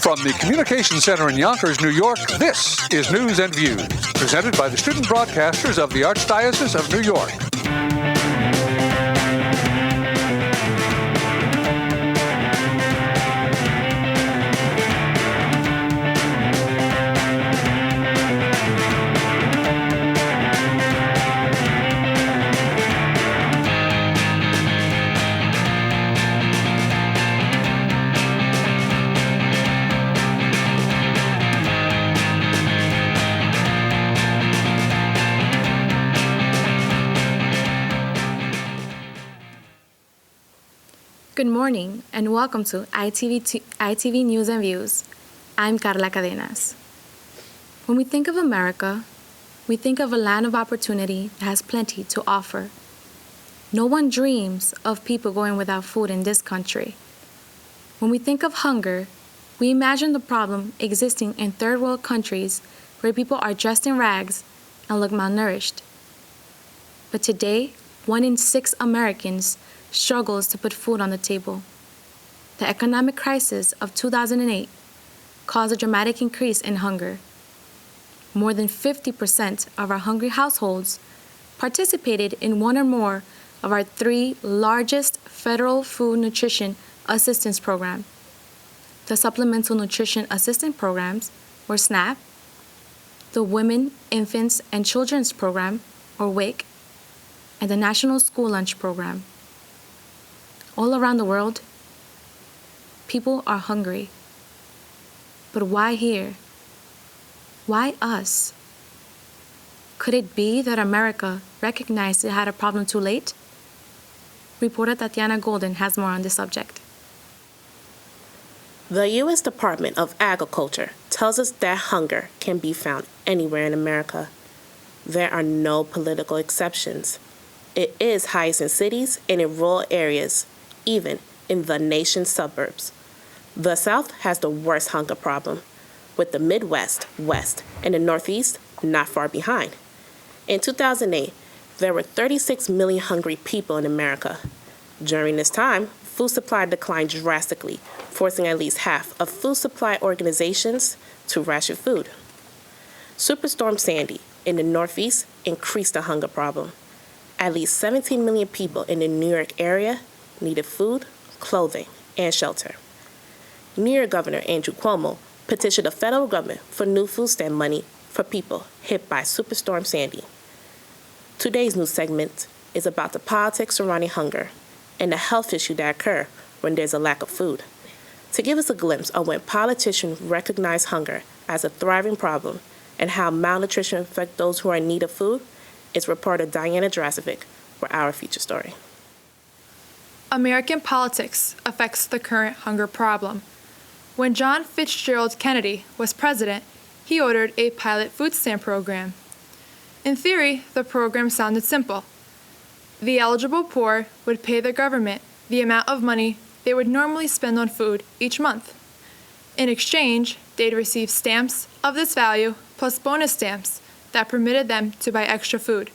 From the Communications Center in Yonkers, New York, this is News and Views, presented by the student broadcasters of the Archdiocese of New York. Good morning and welcome to ITV News and Views. I'm Carla Cadenas. When we think of America, we think of a land of opportunity that has plenty to offer. No one dreams of people going without food in this country. When we think of hunger, we imagine the problem existing in third world countries where people are dressed in rags and look malnourished. But today, 1 in 6 Americans struggles to put food on the table. The economic crisis of 2008 caused a dramatic increase in hunger. More than 50% of our hungry households participated in one or more of our 3 largest federal food nutrition assistance programs. The Supplemental Nutrition Assistance Programs, or SNAP, the Women, Infants, and Children's Program, or WIC, and the National School Lunch Program. All around the world, people are hungry. But why here? Why us? Could it be that America recognized it had a problem too late? Reporter Tatiana Golden has more on this subject. The U.S. Department of Agriculture tells us that hunger can be found anywhere in America. There are no political exceptions. It is highest in cities and in rural areas, even in the nation's suburbs. The South has the worst hunger problem, with the Midwest, West, and the Northeast not far behind. In 2008, there were 36 million hungry people in America. During this time, food supply declined drastically, forcing at least half of food supply organizations to ration food. Superstorm Sandy in the Northeast increased the hunger problem. At least 17 million people in the New York area needed food, clothing, and shelter. New York Governor Andrew Cuomo petitioned the federal government for new food stamp money for people hit by Superstorm Sandy. Today's news segment is about the politics surrounding hunger and the health issue that occur when there's a lack of food. To give us a glimpse of when politicians recognize hunger as a thriving problem and how malnutrition affects those who are in need of food, is reporter Diana Drazovic for our feature story. American politics affects the current hunger problem. When John Fitzgerald Kennedy was president, he ordered a pilot food stamp program. In theory, the program sounded simple. The eligible poor would pay the government the amount of money they would normally spend on food each month. In exchange, they'd receive stamps of this value plus bonus stamps that permitted them to buy extra food.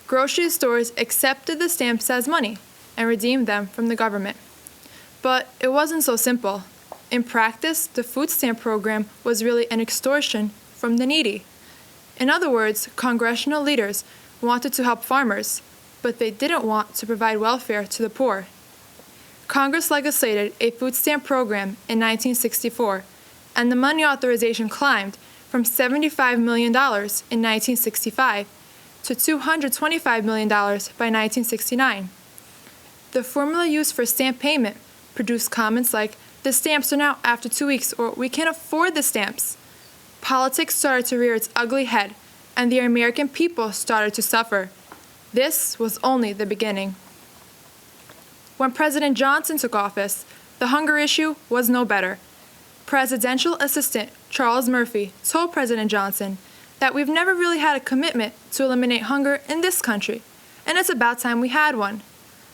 Grocery stores accepted the stamps as money and redeemed them from the government. But it wasn't so simple. In practice, the food stamp program was really an extortion from the needy. In other words, congressional leaders wanted to help farmers, but they didn't want to provide welfare to the poor. Congress legislated a food stamp program in 1964, and the money authorization climbed from $75 million in 1965 to $225 million by 1969. The formula used for stamp payment produced comments like, "The stamps are now after 2 weeks," or "We can't afford the stamps." Politics started to rear its ugly head, and the American people started to suffer. This was only the beginning. When President Johnson took office, the hunger issue was no better. Presidential Assistant Charles Murphy told President Johnson that we've never really had a commitment to eliminate hunger in this country, and it's about time we had one.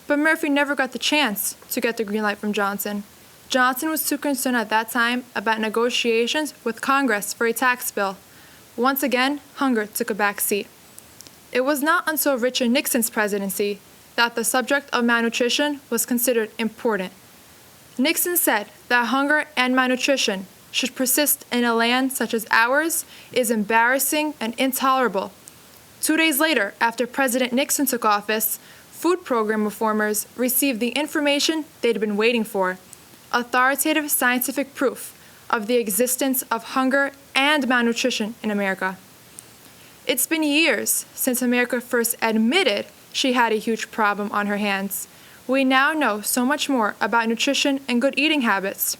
But Murphy never got the chance to get the green light from Johnson. Johnson was too concerned at that time about negotiations with Congress for a tax bill. Once again, hunger took a back seat. It was not until Richard Nixon's presidency that the subject of malnutrition was considered important. Nixon said that hunger and malnutrition should persist in a land such as ours is embarrassing and intolerable. 2 days later, after President Nixon took office, food program reformers received the information they'd been waiting for: authoritative scientific proof of the existence of hunger and malnutrition in America. It's been years since America first admitted she had a huge problem on her hands. We now know so much more about nutrition and good eating habits.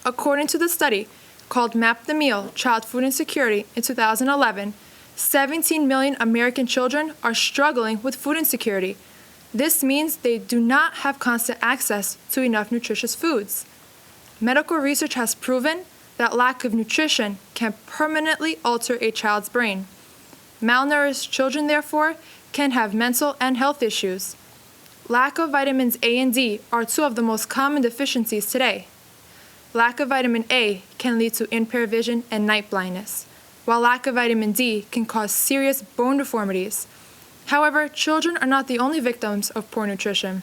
According to the study called Map the Meal: Child Food Insecurity in 2011, 17 million American children are struggling with food insecurity. This means they do not have constant access to enough nutritious foods. Medical research has proven that lack of nutrition can permanently alter a child's brain. Malnourished children, therefore, can have mental and health issues. Lack of vitamins A and D are two of the most common deficiencies today. Lack of vitamin A can lead to impaired vision and night blindness, while lack of vitamin D can cause serious bone deformities. However, children are not the only victims of poor nutrition.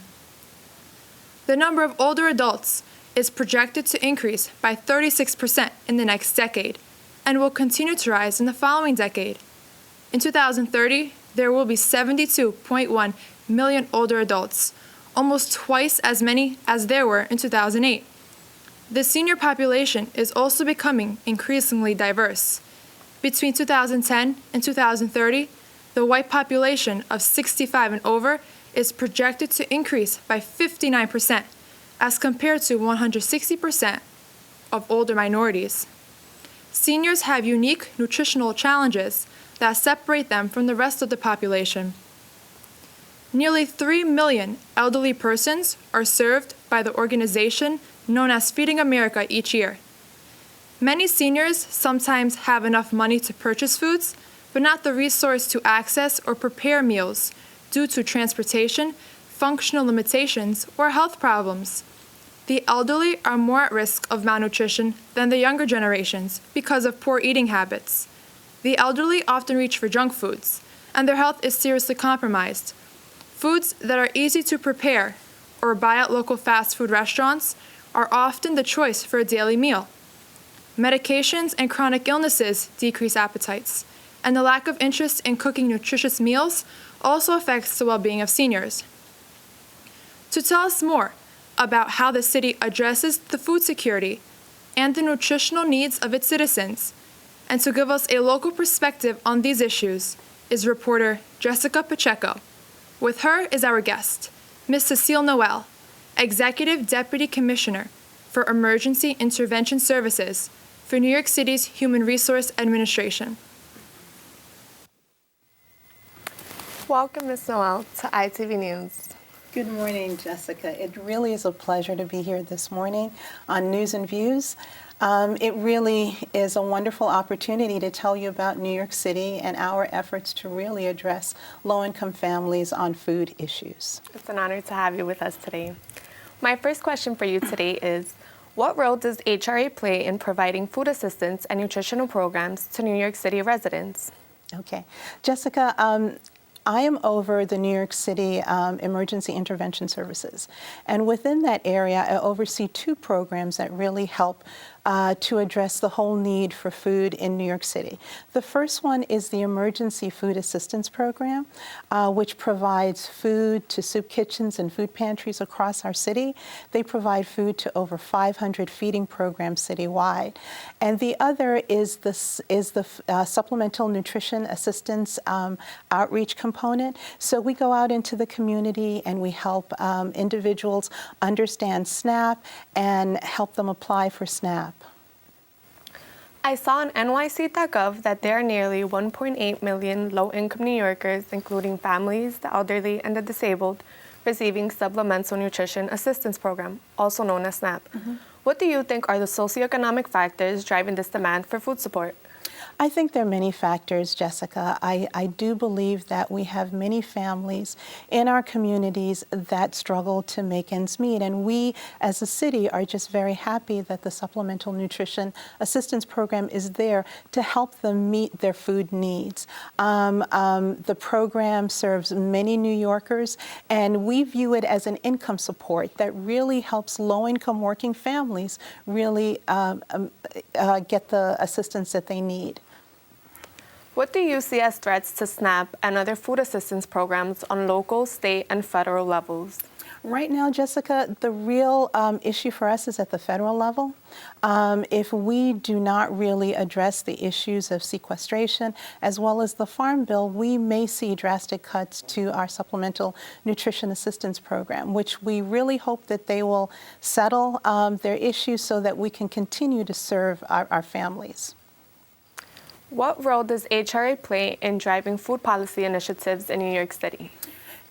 The number of older adults is projected to increase by 36% in the next decade and will continue to rise in the following decade. In 2030, there will be 72.1 million older adults, almost twice as many as there were in 2008. The senior population is also becoming increasingly diverse. Between 2010 and 2030, the white population of 65 and over is projected to increase by 59%, as compared to 160% of older minorities. Seniors have unique nutritional challenges that separate them from the rest of the population. Nearly 3 million elderly persons are served by the organization known as Feeding America each year. Many seniors sometimes have enough money to purchase foods, but not the resource to access or prepare meals due to transportation, functional limitations, or health problems. The elderly are more at risk of malnutrition than the younger generations because of poor eating habits. The elderly often reach for junk foods, and their health is seriously compromised. Foods that are easy to prepare or buy at local fast food restaurants are often the choice for a daily meal. Medications and chronic illnesses decrease appetites, and the lack of interest in cooking nutritious meals also affects the well-being of seniors. To tell us more about how the city addresses the food security and the nutritional needs of its citizens, and to give us a local perspective on these issues, is reporter Jessica Pacheco. With her is our guest, Ms. Cecile Noel, Executive Deputy Commissioner for Emergency Intervention Services for New York City's Human Resource Administration. Welcome, Ms. Noel, to ITV News. Good morning, Jessica. It really is a pleasure to be here this morning on News and Views. It really is a wonderful opportunity to tell you about New York City and our efforts to really address low-income families on food issues. It's an honor to have you with us today. My first question for you today is, what role does HRA play in providing food assistance and nutritional programs to New York City residents? Okay. Jessica, I am over the New York City Emergency Intervention Services. And within that area, I oversee two programs that really help to address the whole need for food in New York City. The first one is the Emergency Food Assistance Program, which provides food to soup kitchens and food pantries across our city. They provide food to over 500 feeding programs citywide. And the other is the Supplemental Nutrition Assistance Outreach component. So we go out into the community and we help individuals understand SNAP and help them apply for SNAP. I saw on nyc.gov that there are nearly 1.8 million low-income New Yorkers, including families, the elderly, and the disabled, receiving Supplemental Nutrition Assistance Program, also known as SNAP. Mm-hmm. What do you think are the socioeconomic factors driving this demand for food support? I think there are many factors, Jessica. I do believe that we have many families in our communities that struggle to make ends meet, and we as a city are just very happy that the Supplemental Nutrition Assistance Program is there to help them meet their food needs. The program serves many New Yorkers, and we view it as an income support that really helps low-income working families really get the assistance that they need. What do you see as threats to SNAP and other food assistance programs on local, state, and federal levels? Right now, Jessica, the real issue for us is at the federal level. If we do not really address the issues of sequestration as well as the Farm Bill, we may see drastic cuts to our Supplemental Nutrition Assistance Program, which we really hope that they will settle their issues so that we can continue to serve our families. What role does HRA play in driving food policy initiatives in New York City?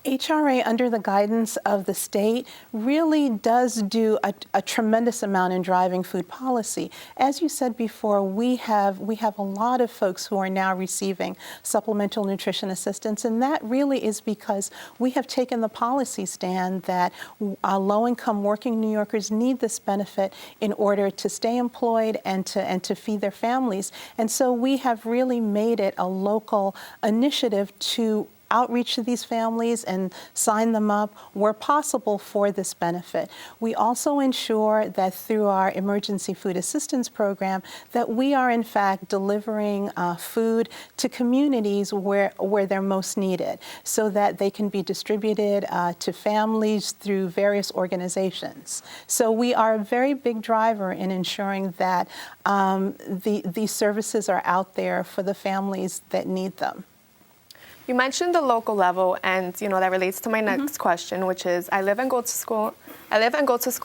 HRA, under the guidance of the state, really does do a tremendous amount in driving food policy. As you said before, we have a lot of folks who are now receiving supplemental nutrition assistance, and that really is because we have taken the policy stand that low-income working New Yorkers need this benefit in order to stay employed and to feed their families. And so we have really made it a local initiative to outreach to these families and sign them up where possible for this benefit. We also ensure that through our emergency food assistance program that we are in fact delivering food to communities where they're most needed so that they can be distributed to families through various organizations. So we are a very big driver in ensuring that these services are out there for the families that need them. You mentioned the local level, and that relates to my next question, which is I live and go to school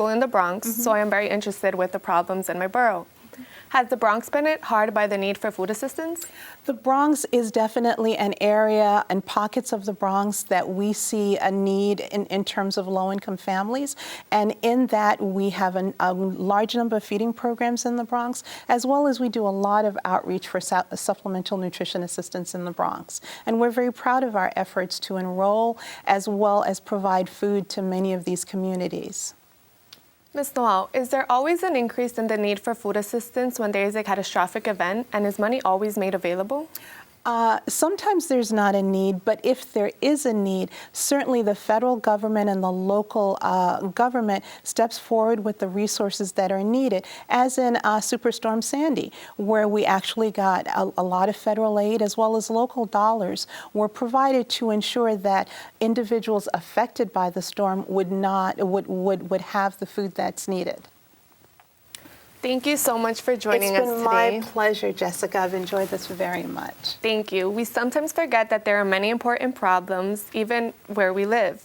in the Bronx, so I am very interested with the problems in my borough. Has the Bronx been hit hard by the need for food assistance? The Bronx is definitely an area and pockets of the Bronx that we see a need in terms of low-income families. And in that, we have a large number of feeding programs in the Bronx, as well as we do a lot of outreach for supplemental nutrition assistance in the Bronx. And we're very proud of our efforts to enroll as well as provide food to many of these communities. Ms. Noel, is there always an increase in the need for food assistance when there is a catastrophic event, and is money always made available? Sometimes there's not a need, but if there is a need, certainly the federal government and the local government steps forward with the resources that are needed, as in Superstorm Sandy, where we actually got a lot of federal aid as well as local dollars were provided to ensure that individuals affected by the storm would have the food that's needed. Thank you so much for joining us today. It's been my pleasure, Jessica. I've enjoyed this very much. Thank you. We sometimes forget that there are many important problems, even where we live.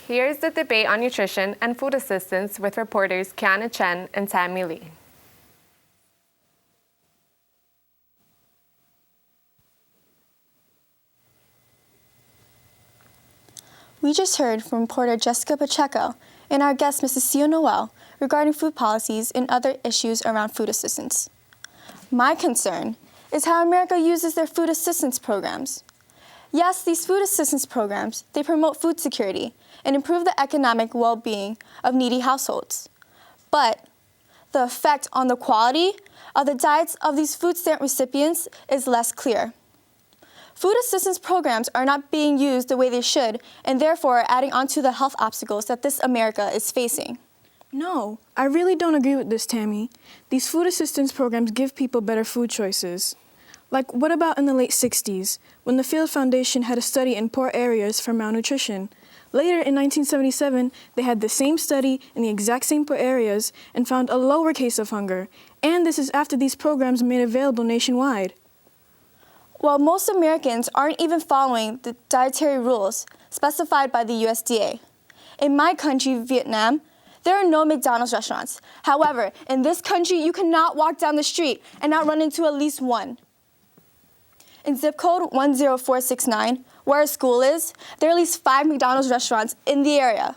Here's the debate on nutrition and food assistance with reporters Kiana Chen and Tammy Lee. We just heard from reporter Jessica Pacheco and our guest, Mrs. Sia Noel, regarding food policies and other issues around food assistance. My concern is how America uses their food assistance programs. Yes, these food assistance programs, they promote food security and improve the economic well-being of needy households. But the effect on the quality of the diets of these food stamp recipients is less clear. Food assistance programs are not being used the way they should, and therefore are adding on to the health obstacles that this America is facing. No, I really don't agree with this, Tammy. These food assistance programs give people better food choices. Like, what about in the late 60s, when the Field Foundation had a study in poor areas for malnutrition? Later, in 1977, they had the same study in the exact same poor areas and found a lower case of hunger. And this is after these programs made available nationwide. Well, most Americans aren't even following the dietary rules specified by the USDA. In my country, Vietnam, there are no McDonald's restaurants. However, in this country, you cannot walk down the street and not run into at least one. In zip code 10469, where a school is, there are at least 5 McDonald's restaurants in the area.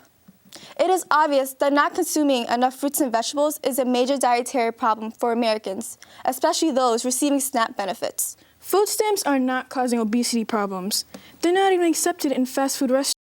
It is obvious that not consuming enough fruits and vegetables is a major dietary problem for Americans, especially those receiving SNAP benefits. Food stamps are not causing obesity problems. They're not even accepted in fast food restaurants.